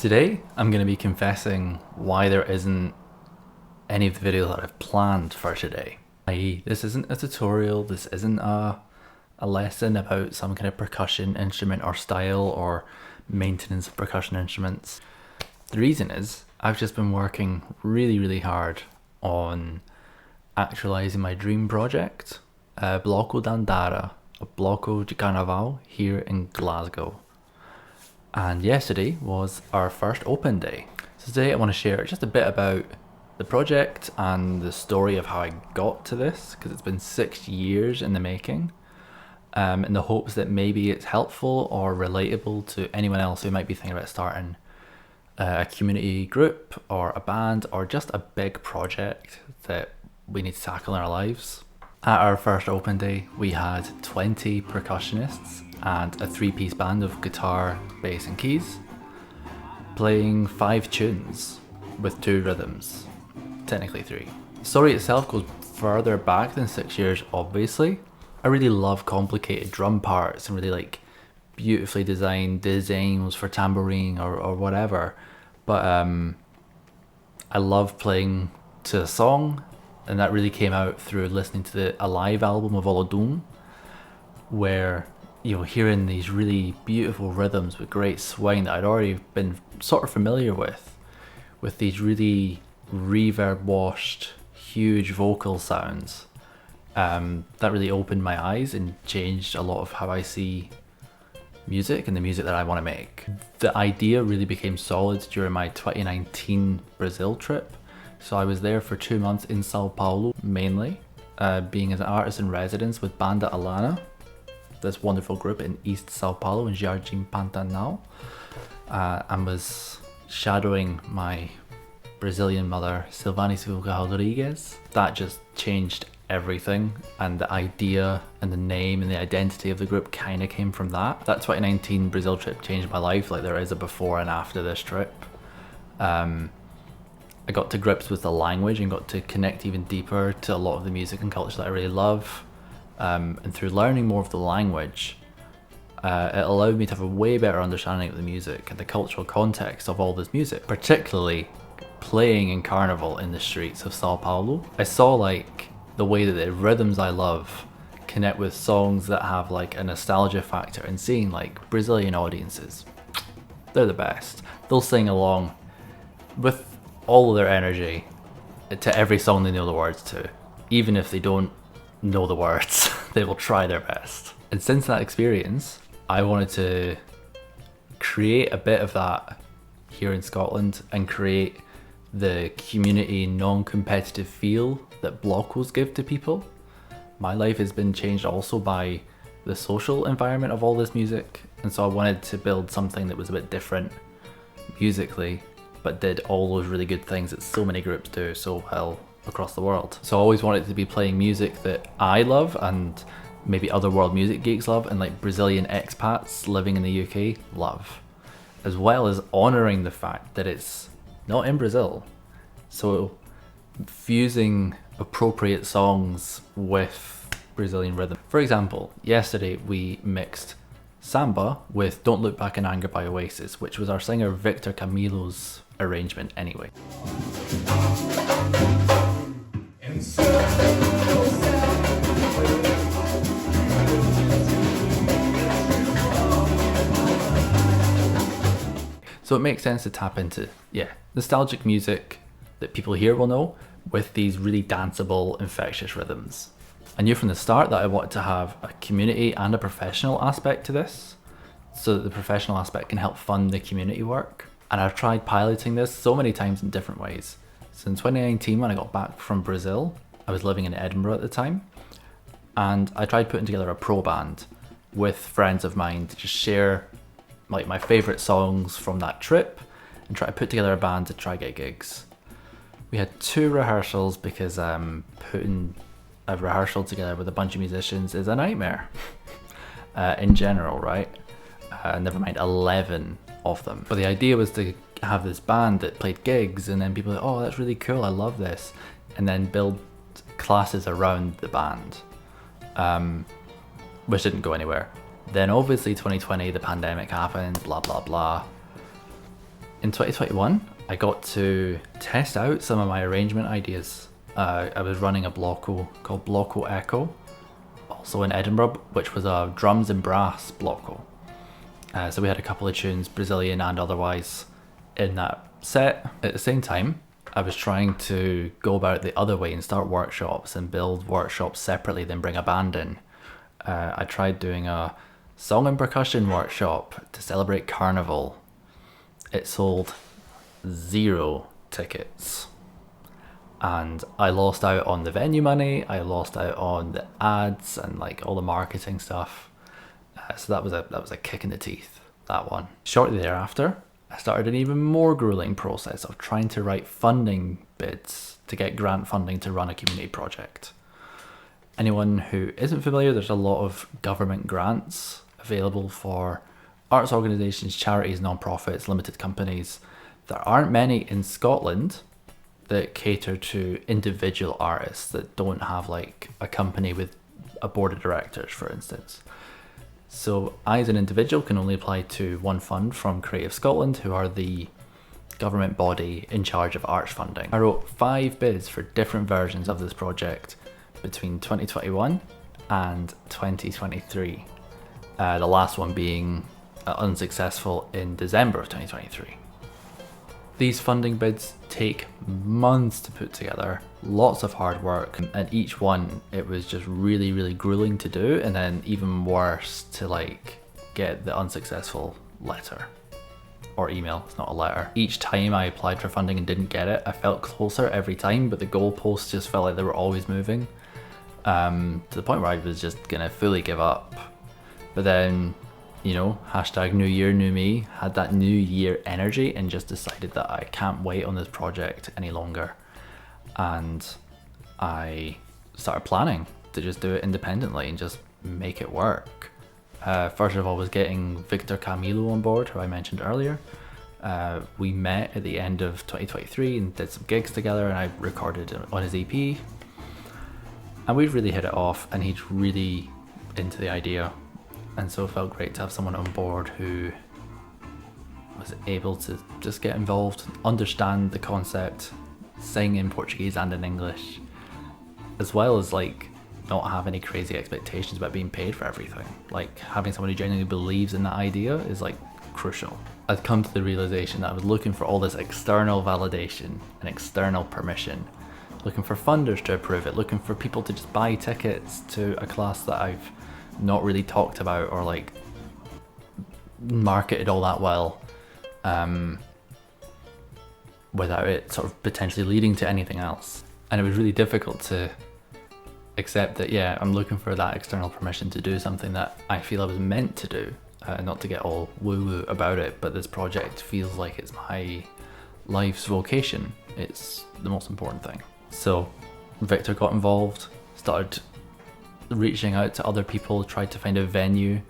Today, I'm going to be confessing why there isn't any of the videos that I've planned for today. I.e., this isn't a tutorial, this isn't a lesson about some kind of percussion instrument or style or maintenance of percussion instruments. The reason is, I've just been working really hard on actualizing my dream project, Bloco d'Andara, a Bloco de Carnaval here in Glasgow. And yesterday was our first open day. So today I want to share just a bit about the project and the story of how I got to this, because it's been 6 years in the making, in the hopes that maybe it's helpful or relatable to anyone else who might be thinking about starting a community group or a band or just a big project that we need to tackle in our lives. At our first open day, we had 20 percussionists and a 3-piece band of guitar, bass and keys, playing 5 tunes with 2 rhythms, technically 3. The story itself goes further back than 6 years, obviously. I really love complicated drum parts and really like beautifully designed designs for tambourine or whatever, but I love playing to a song, and that really came out through listening to the Alive album of Olodum, where hearing these really beautiful rhythms with great swing that I'd already been sort of familiar with these really reverb washed, huge vocal sounds, that really opened my eyes and changed a lot of how I see music and the music that I want to make. The idea really became solid during my 2019 Brazil trip. So I was there for 2 months in Sao Paulo, mainly, being an artist in residence with Banda Alana, this wonderful group in East Sao Paulo in Jardim Pantanal, and was shadowing my Brazilian mother, Silvani Silva Rodrigues. That just changed everything, and the idea and the name and the identity of the group kind of came from that. That 2019 Brazil trip changed my life, like there is a before and after this trip. I got to grips with the language and got to connect even deeper to a lot of the music and culture that I really love. And through learning more of the language, it allowed me to have a way better understanding of the music and the cultural context of all this music, particularly playing in carnival in the streets of Sao Paulo. I saw like the way that the rhythms I love connect with songs that have like a nostalgia factor, and seeing like Brazilian audiences, they're the best. They'll sing along with all of their energy to every song they know the words to. Even if they don't know the words, they will try their best. And since that experience, I wanted to create a bit of that here in Scotland and create the community non-competitive feel that Blocos give to people. My life has been changed also by the social environment of all this music, and so I wanted to build something that was a bit different musically, but did all those really good things that so many groups do so well across the world. So I always wanted to be playing music that I love and maybe other world music geeks love, and like Brazilian expats living in the UK love, as well as honouring the fact that it's not in Brazil. So fusing appropriate songs with Brazilian rhythm. For example, yesterday we mixed Samba with Don't Look Back in Anger by Oasis, which was our singer Victor Camilo's arrangement anyway. So it makes sense to tap into, nostalgic music that people here will know with these really danceable, infectious rhythms. I knew from the start that I wanted to have a community and a professional aspect to this, so that the professional aspect can help fund the community work. And I've tried piloting this so many times in different ways. So in 2019, when I got back from Brazil, I was living in Edinburgh at the time, and I tried putting together a pro band with friends of mine to just share like my favourite songs from that trip and try to put together a band to try get gigs. We had 2 rehearsals because putting a rehearsal together with a bunch of musicians is a nightmare in general, right? Never mind 11 of them. But the idea was to have this band that played gigs, and then people were like, oh, that's really cool, I love this, and then build classes around the band, which didn't go anywhere. Then obviously 2020, the pandemic happened, blah blah blah. In 2021, I got to test out some of my arrangement ideas. I was running a Bloco called Bloco Echo, also in Edinburgh, which was a drums and brass Bloco. So we had a couple of tunes, Brazilian and otherwise, in that set. At the same time, I was trying to go about it the other way and start workshops and build workshops separately, then bring a band in. I tried doing a song and percussion workshop to celebrate Carnival. It sold 0 tickets. And I lost out on the venue money, I lost out on the ads and like all the marketing stuff. So that was a kick in the teeth, that one. Shortly thereafter, I started an even more grueling process of trying to write funding bids to get grant funding to run a community project. Anyone who isn't familiar, there's a lot of government grants available for arts organisations, charities, non-profits, limited companies. There aren't many in Scotland that cater to individual artists that don't have like a company with a board of directors, for instance. So I as an individual can only apply to one fund from Creative Scotland, who are the government body in charge of arts funding. I wrote 5 bids for different versions of this project between 2021 and 2023. The last one being unsuccessful in December of 2023. These funding bids take months to put together, lots of hard work, and each one it was just really, really grueling to do, and then even worse to like get the unsuccessful letter or email. It's not a letter. Each time I applied for funding and didn't get it, I felt closer every time, but the goalposts just felt like they were always moving, to the point where I was just gonna fully give up. But then, you know, hashtag new year, new me, had that new year energy and just decided that I can't wait on this project any longer. And I started planning to just do it independently and just make it work. First of all was getting Victor Camilo on board, who I mentioned earlier. We met at the end of 2023 and did some gigs together, and I recorded on his EP. And we really hit it off, and he's really into the idea. And so it felt great to have someone on board who was able to just get involved, understand the concept, sing in Portuguese and in English, as well as like not have any crazy expectations about being paid for everything. Like having someone who genuinely believes in that idea is like crucial. I'd come to the realization that I was looking for all this external validation and external permission, looking for funders to approve it, looking for people to just buy tickets to a class that I've not really talked about or like marketed all that well, without it sort of potentially leading to anything else. And it was really difficult to accept that, yeah, I'm looking for that external permission to do something that I feel I was meant to do, not to get all woo-woo about it, but this project feels like it's my life's vocation. It's the most important thing. So Victor got involved, started reaching out to other people, tried to find a venue.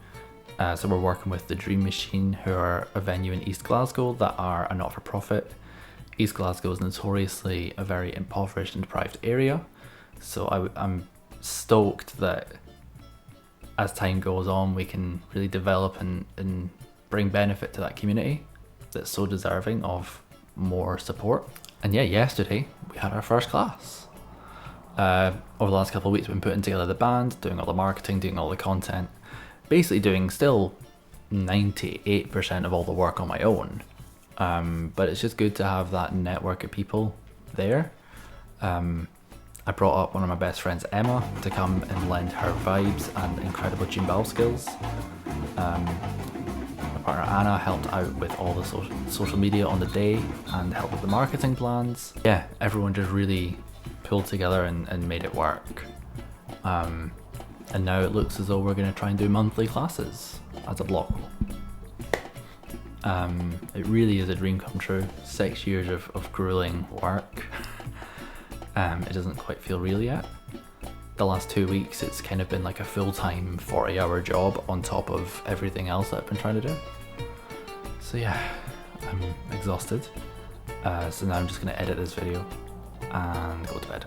So we're working with the Dream Machine, who are a venue in East Glasgow that are a not-for-profit. East Glasgow is notoriously a very impoverished and deprived area. So I'm stoked that as time goes on, we can really develop and bring benefit to that community that's so deserving of more support. And yeah, yesterday we had our first class. Over the last couple of weeks, we've been putting together the band, doing all the marketing, doing all the content, basically doing still 98% of all the work on my own. But it's just good to have that network of people there. I brought up one of my best friends, Emma, to come and lend her vibes and incredible timbal skills. My partner Anna helped out with all the social media on the day and helped with the marketing plans. Yeah, everyone just really pulled together and made it work. And now it looks as though we're going to try and do monthly classes as a block. It really is a dream come true. 6 years of grueling work. It doesn't quite feel real yet. The last 2 weeks it's kind of been like a full-time 40-hour job on top of everything else that I've been trying to do. So yeah, I'm exhausted. So now I'm just going to edit this video and go to bed.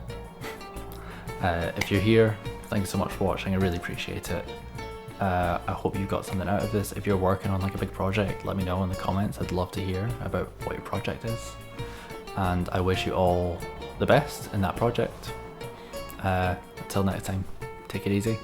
If you're here, thanks so much for watching, I really appreciate it. I hope you got something out of this. If you're working on like a big project, let me know in the comments. I'd love to hear about what your project is. And I wish you all the best in that project. Until next time, take it easy.